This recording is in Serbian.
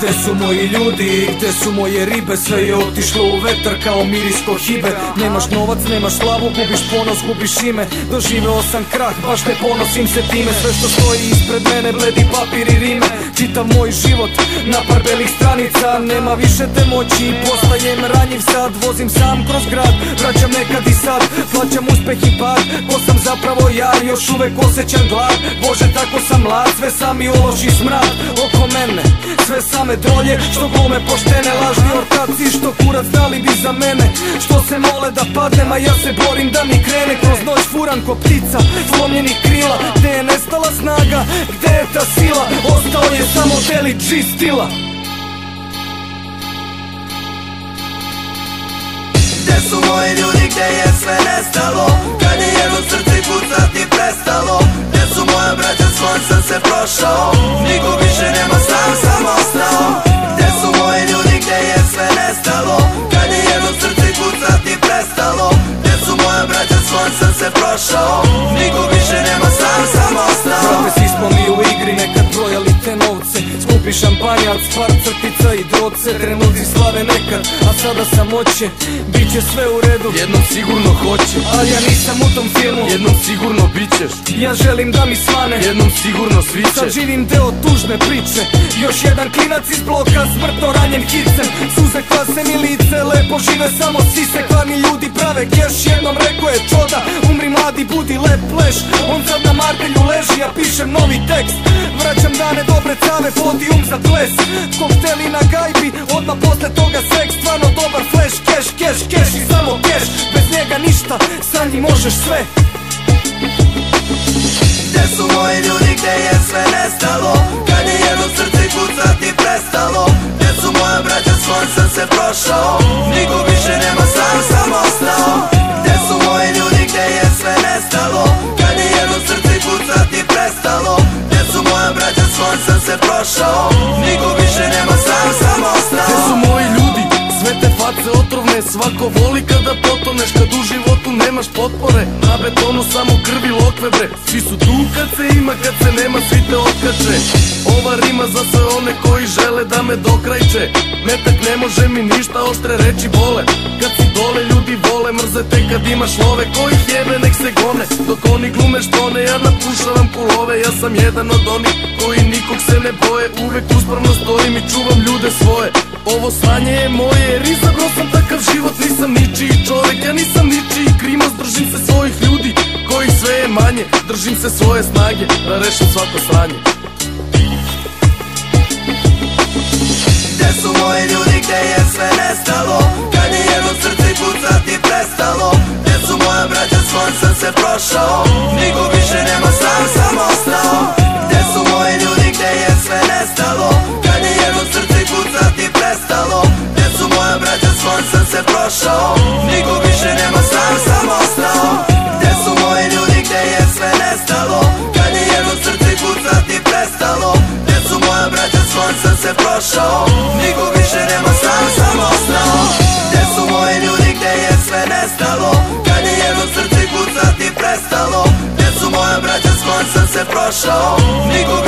Gde su moji ljudi, gde su moje ribe? Sve je otišlo u vetar kao miris kohibe. Nemaš novac, nemaš slavu, gubiš ponos, gubiš ime. Doživeo sam krah, baš ne ponosim se time. Sve što stoji ispred mene, bledi papir i rime. Čitav moj život na par belih stranica. Nema više te moći, postajem ranjiv sad. Vozim sam kroz grad, vraćam nekad i sad. Plaćam uspeh i pad, ko sam zapravo ja. Još uvek osjećam glad, Bože tako sam mlad. Sve sami uloži smrad oko mene, sve same drolje što glume poštene. Lažni ortaci što kurac dali bi za mene, što se mole da padnem, a ja se borim da mi krene. Kroz noć furan ko ptica slomljenih krila. Gde je nestala snaga, gde je ta sila? Ostao je samo delić G stila. Gde su moji ljudi, gde je sve nestalo? Kad je jedno srce kucati prestalo? Gde su moja braća, s kojom sam se prošao? Nikog više nema, sam ostao. Gde su moji ljudi, gde je sve nestalo? Kad je jedno srce kucati prestalo? Gde su moja braća, s kojom sam se prošao? Nikog više nema, sam ostao. Brate, svi smo mi u igri, nekad brojali te novce. Skupi šampanjac, par crtica i droce. Trenuci slave nekad, a sada samoće. Biće sve u redu, jednom sigurno hoće. ali ja nisam u tom filmu, jednom sigurno bićeš. ja želim da mi svane, jednom sigurno sad svićeš. živim deo tužne priče. Još jedan klinac iz bloka, smrtno ranjen hicem. Suze kvase mi lice, lepo žive samo sise. Kvarni ljudi prave keš, jednom rekao je Čoda. Umri mladi, budi lep pleš. On sad na martelju leži, ja pišem novi tekst. Vraćam dane dobre cave, podijum za ples. Kokteli na gajbi, odmah posle toga seks. Stvarno dobar flash, keš, keš, keš i samo keš. Bez njega ništa, sa njim možeš sve. Gde su moji ljudi, gde je sve nestalo? Kad je jedno srce kucati prestalo? Gde su moja braća, s kojom sam se prošao? Nikog više nema, sam ostao. Gde su moji ljudi, gde je sve nestalo? Kad je jedno srce kucati prestalo? Gde su moja braća, s kojom sam se prošao? Nikog više nema, sam ostao. Gde su moji ljudi, sve te face otrovne. Svako voli kada potoneš, kad u životu nemaš potpore. Na betonu samo krvi lokve bre. Svi su tu kad se ima, kad se nema svi te otkače. Ova rima za sve one koji žele da me dokrajče. Metak ne može mi ništa, oštre reči bole. Kad si dole ljudi vole, mrze te kad imaš love. Ko ih jebe nek se gone, dok oni glume štone. Ja napušavam kulove, ja sam jedan od onih koji nikog se ne boje. Uvek uspravno stojim i čuvam ljude svoje. Ovo sranje je moje, jer izabrao sam takav život. Nisam ničiji čovek, ja nisam ničiji krimac. Držim se svojih ljudi, kojih sve je manje. Držim se svoje snage, da rešim svako sranje. Gde su moji ljudi, gde je sve nestalo? Kad je jedno srce kucati prestalo? Gde su moja braća, s kojom sam se prošao? Nikog više nema, sam ostao. Gde su moji ljudi, gde je sve nestalo? Kad je jedno srce kucati prestalo? Gde su moja braća, s kojom sam se prošao? Nikog više nema, sam ostao. Gde su moji ljudi, gde je sve nestalo? Kad je jedno srce kucati prestalo? Gde su moja braća, s kojom sam se prošao? Nikog više nema, sam ostao. Gde su moji ljudi, gde je sve nestalo? Kad je jedno srce kucati prestalo? Gde su moja braća, s kojom sam se prošao? Nikog